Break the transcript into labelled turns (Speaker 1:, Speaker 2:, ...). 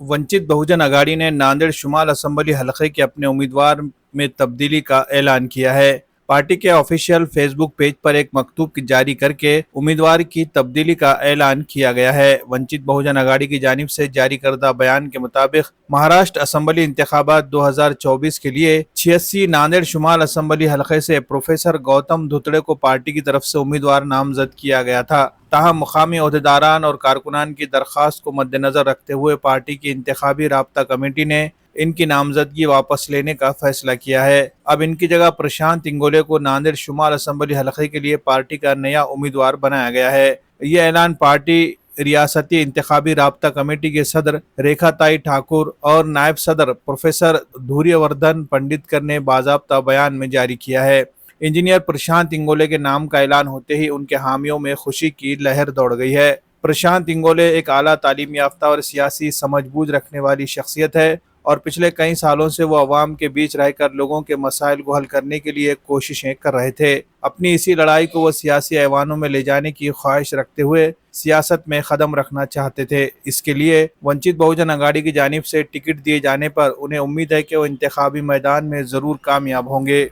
Speaker 1: वंचित बहुजन अघाड़ी ने नांदेड़ शुमाल असम्बली हलके के अपने उम्मीदवार में तब्दीली का ऐलान किया है। पार्टी के ऑफिशियल फेसबुक पेज पर एक मकतूब जारी करके उम्मीदवार की तब्दीली का ऐलान किया गया है। वंचित बहुजन अघाड़ी की जानिब से जारी करदा बयान के मुताबिक महाराष्ट्र असम्बली इंतखाबात 2024 के लिए 86 नांदेड़ शुमाल असम्बली हलके से प्रोफेसर गौतम धुतड़े को पार्टी की तरफ से उम्मीदवार नामजद किया गया था। ताहम मुकामी ओहदेदारान और कारकुनान की दरख्वास्त को मद्देनजर रखते हुए पार्टी की इंतखाबी राब्ता कमेटी ने इनकी नामजदगी वापस लेने का फैसला किया है। अब इनकी जगह प्रशांत इंगोले को नांदेड़ शुमाल असम्बली हलके के लिए पार्टी का नया उम्मीदवार बनाया गया है। यह ऐलान पार्टी रियासती इंतखाबी राब्ता कमेटी के सदर रेखाताई ठाकुर और नायब सदर प्रोफेसर धूर्यवर्धन पंडितकर ने बाज़ाब्ता बयान में जारी किया है। इंजीनियर प्रशांत इंगोले के नाम का ऐलान होते ही उनके हामियों में खुशी की लहर दौड़ गई है। प्रशांत इंगोले एक आला तालीम याफ्ता और सियासी समझबूझ रखने वाली शख्सियत है और पिछले कई सालों से वो अवाम के बीच रहकर लोगों के मसाइल को हल करने के लिए कोशिशें कर रहे थे। अपनी इसी लड़ाई को वो सियासी ऐवानों में ले जाने की ख्वाहिश रखते हुए सियासत में कदम रखना चाहते थे। इसके लिए वंचित बहुजन अघाड़ी की जानिब से टिकट दिए जाने पर उन्हें उम्मीद है कि वो इंतखाबी मैदान में ज़रूर कामयाब होंगे।